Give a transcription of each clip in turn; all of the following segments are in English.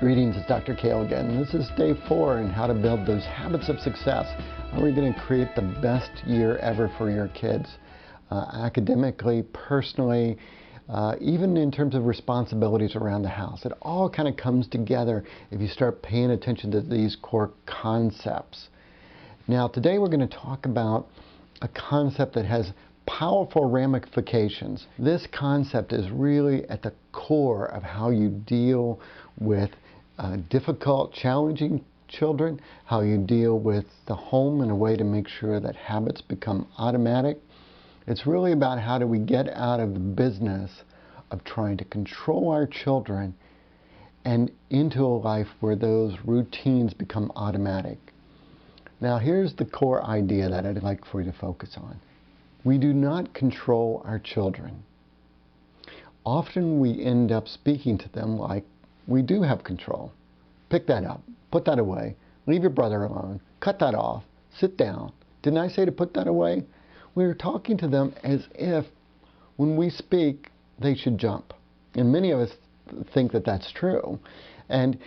Greetings, it's Dr. Cale again. This is day 4 in how to build those habits of success. How are we going to create the best year ever for your kids? Academically, personally, even in terms of responsibilities around the house. It all kind of comes together if you start paying attention to these core concepts. Now, today we're going to talk about a concept that has powerful ramifications. This concept is really at the core of how you deal with difficult, challenging children, how you deal with the home in a way to make sure that habits become automatic. It's really about how do we get out of the business of trying to control our children and into a life where those routines become automatic. Now, here's the core idea that I'd like for you to focus on. We do not control our children. Often we end up speaking to them like we do have control. Pick that up. Put that away. Leave your brother alone. Cut that off. Sit down. Didn't I say to put that away? We're talking to them as if when we speak, they should jump. And many of us think that that's true. And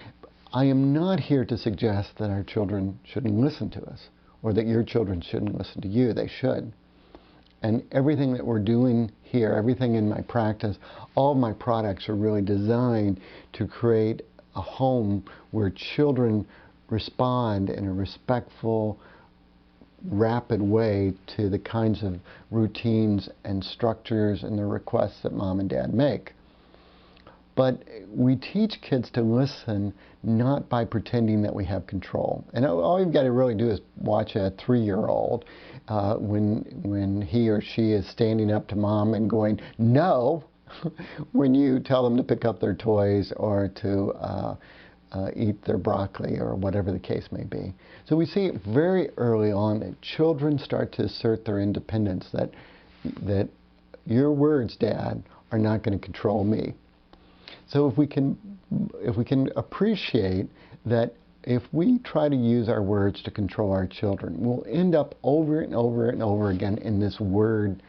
I am not here to suggest that our children shouldn't listen to us or that your children shouldn't listen to you. They should. And everything that we're doing here, everything in my practice, all of my products are really designed to create a home where children respond in a respectful, rapid way to the kinds of routines and structures and the requests that mom and dad make. But we teach kids to listen not by pretending that we have control. And all you've got to really do is watch a 3-year-old when he or she is standing up to mom and going, no, when you tell them to pick up their toys or to eat their broccoli or whatever the case may be. So we see very early on that children start to assert their independence, that your words, Dad, are not going to control me. So if we can appreciate that if we try to use our words to control our children, we'll end up over and over and over again in this word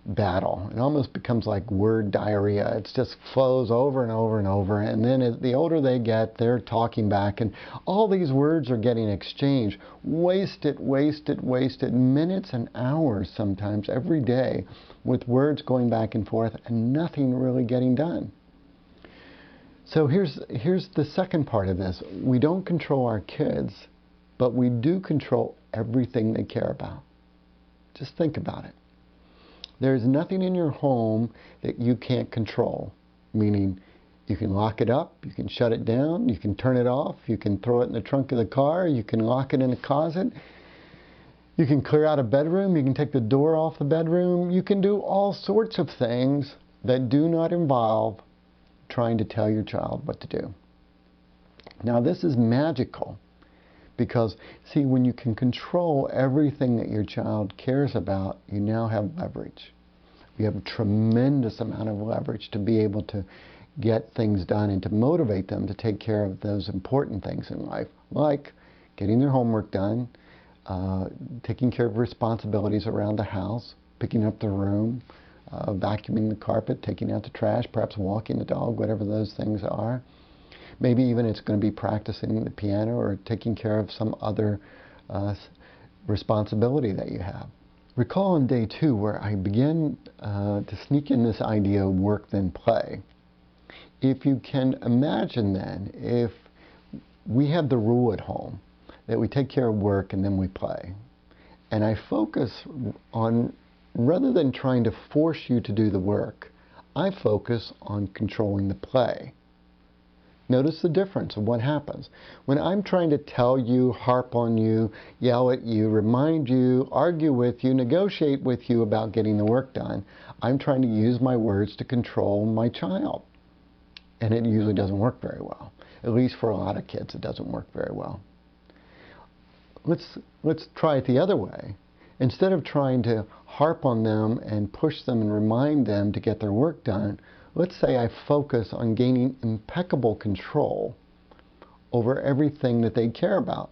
battle. It almost becomes like word diarrhea. It just flows over and over and over. And then as the older they get, they're talking back. And all these words are getting exchanged. Wasted minutes and hours sometimes every day with words going back and forth and nothing really getting done. So here's the second part of this. We don't control our kids, but we do control everything they care about. Just think about it. There's nothing in your home that you can't control, meaning you can lock it up, you can shut it down, you can turn it off, you can throw it in the trunk of the car, you can lock it in a closet, you can clear out a bedroom, you can take the door off the bedroom, you can do all sorts of things that do not involve trying to tell your child what to do. Now this is magical because, see, when you can control everything that your child cares about, you now have leverage. You have a tremendous amount of leverage to be able to get things done and to motivate them to take care of those important things in life, like getting their homework done, taking care of responsibilities around the house, picking up the room, vacuuming the carpet, taking out the trash, perhaps walking the dog, whatever those things are. Maybe even it's going to be practicing the piano or taking care of some other responsibility that you have. Recall on day 2 where I began to sneak in this idea of work then play. If you can imagine then, if we have the rule at home that we take care of work and then we play, and I focus on, rather than trying to force you to do the work, I focus on controlling the play. Notice the difference of what happens. When I'm trying to tell you, harp on you, yell at you, remind you, argue with you, negotiate with you about getting the work done, I'm trying to use my words to control my child. And it usually doesn't work very well. At least for a lot of kids, it doesn't work very well. Let's try it the other way. Instead of trying to harp on them and push them and remind them to get their work done, let's say I focus on gaining impeccable control over everything that they care about.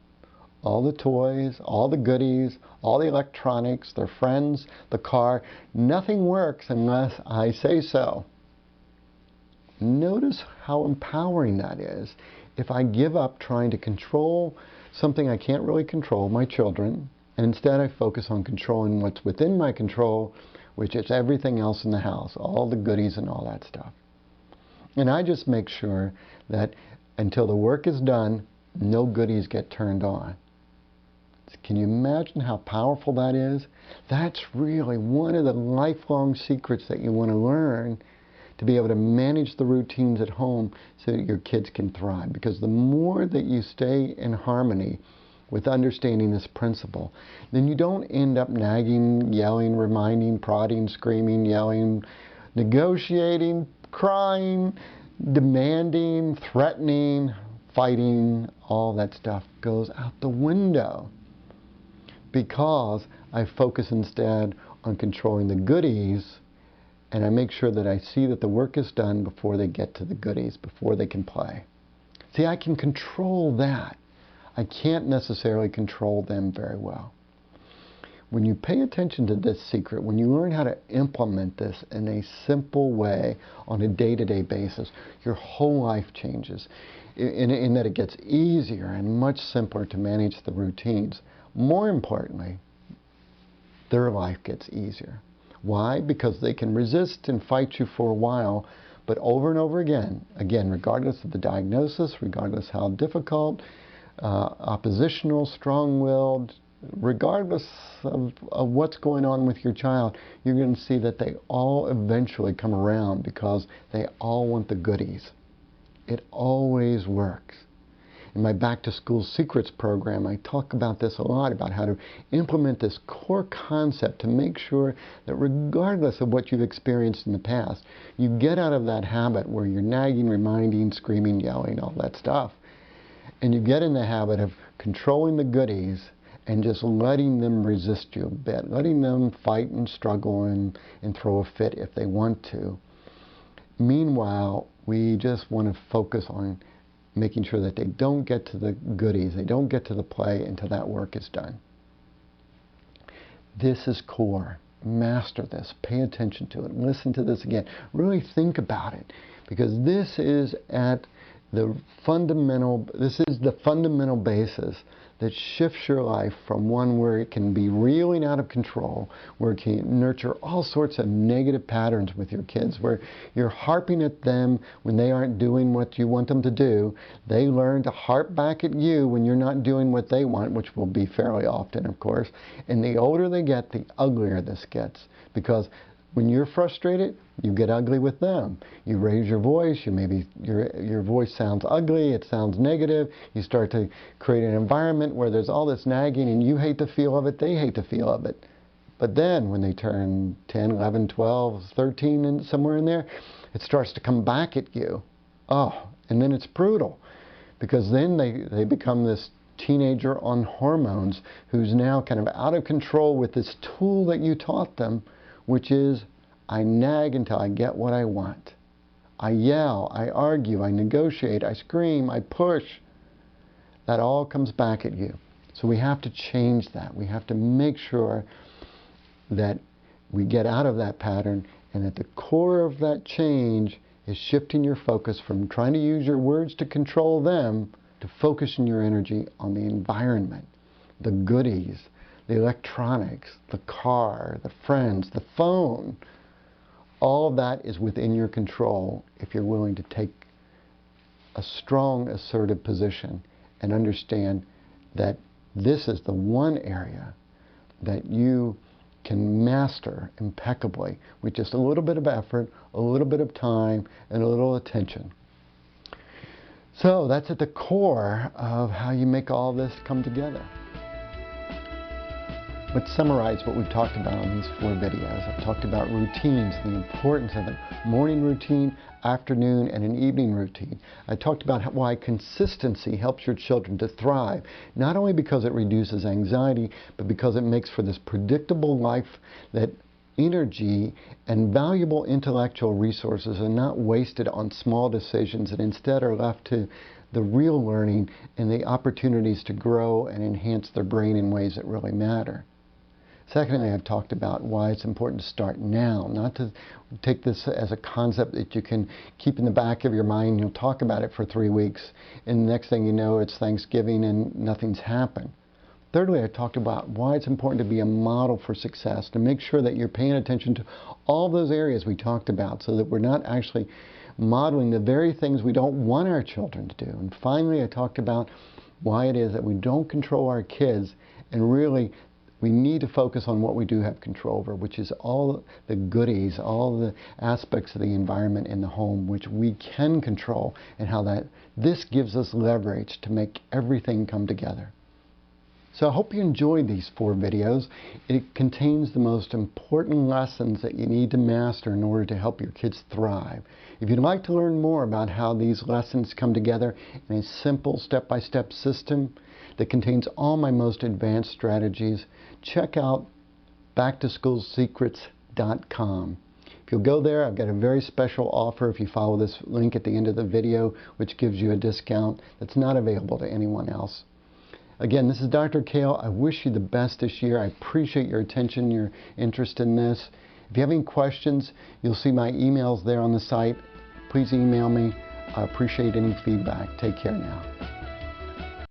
All the toys, all the goodies, all the electronics, their friends, the car. Nothing works unless I say so. Notice how empowering that is. If I give up trying to control something I can't really control, my children, and instead I focus on controlling what's within my control, which is everything else in the house, all the goodies and all that stuff. And I just make sure that until the work is done, no goodies get turned on. Can you imagine how powerful that is? That's really one of the lifelong secrets that you want to learn, to be able to manage the routines at home so that your kids can thrive. Because the more that you stay in harmony with understanding this principle, then you don't end up nagging, yelling, reminding, prodding, screaming, yelling, negotiating, crying, demanding, threatening, fighting. All that stuff goes out the window, because I focus instead on controlling the goodies, and I make sure that I see that the work is done before they get to the goodies, before they can play. See, I can control that. I can't necessarily control them very well. When you pay attention to this secret, when you learn how to implement this in a simple way on a day-to-day basis, your whole life changes in that it gets easier and much simpler to manage the routines. More importantly, their life gets easier. Why? Because they can resist and fight you for a while, but over and over again, regardless of the diagnosis, regardless how difficult, oppositional, strong-willed, regardless of what's going on with your child, you're going to see that they all eventually come around, because they all want the goodies. It always works. In my Back to School Secrets program, I talk about this a lot, about how to implement this core concept to make sure that regardless of what you've experienced in the past, you get out of that habit where you're nagging, reminding, screaming, yelling, all that stuff. And you get in the habit of controlling the goodies and just letting them resist you a bit, letting them fight and struggle and throw a fit if they want to. Meanwhile, we just want to focus on making sure that they don't get to the goodies, they don't get to the play until that work is done. This is core. Master this. Pay attention to it. Listen to this again. Really think about it, because this is the fundamental basis that shifts your life from one where it can be reeling out of control, where it can nurture all sorts of negative patterns with your kids, where you're harping at them when they aren't doing what you want them to do. They learn to harp back at you when you're not doing what they want, which will be fairly often, of course. And the older they get, the uglier this gets, because when you're frustrated, you get ugly with them. You raise your voice, your voice sounds ugly, it sounds negative. You start to create an environment where there's all this nagging, and you hate the feel of it, they hate the feel of it. But then when they turn 10, 11, 12, 13, and somewhere in there, it starts to come back at you. Oh, and then it's brutal, because then they become this teenager on hormones who's now kind of out of control with this tool that you taught them, which is, I nag until I get what I want. I yell, I argue, I negotiate, I scream, I push. That all comes back at you. So we have to change that. We have to make sure that we get out of that pattern, and at the core of that change is shifting your focus from trying to use your words to control them to focusing your energy on the environment, the goodies, the electronics, the car, the friends, the phone. All of that is within your control if you're willing to take a strong, assertive position and understand that this is the one area that you can master impeccably with just a little bit of effort, a little bit of time, and a little attention. So that's at the core of how you make all this come together. Let's summarize what we've talked about on these 4 videos. I've talked about routines, the importance of a morning routine, afternoon, and an evening routine. I talked about why consistency helps your children to thrive, not only because it reduces anxiety, but because it makes for this predictable life, that energy and valuable intellectual resources are not wasted on small decisions and instead are left to the real learning and the opportunities to grow and enhance their brain in ways that really matter. Secondly, I've talked about why it's important to start now, not to take this as a concept that you can keep in the back of your mind. You'll talk about it for 3 weeks, and the next thing you know, it's Thanksgiving and nothing's happened. Thirdly, I talked about why it's important to be a model for success, to make sure that you're paying attention to all those areas we talked about so that we're not actually modeling the very things we don't want our children to do. And finally, I talked about why it is that we don't control our kids, and really we need to focus on what we do have control over, which is all the goodies, all the aspects of the environment in the home which we can control, and how this gives us leverage to make everything come together. So I hope you enjoyed these 4 videos. It contains the most important lessons that you need to master in order to help your kids thrive. If you'd like to learn more about how these lessons come together in a simple step-by-step system that contains all my most advanced strategies, check out backtoschoolsecrets.com. If you'll go there, I've got a very special offer if you follow this link at the end of the video, which gives you a discount that's not available to anyone else. Again, this is Dr. Cale. I wish you the best this year. I appreciate your attention, your interest in this. If you have any questions, you'll see my emails there on the site. Please email me. I appreciate any feedback. Take care now.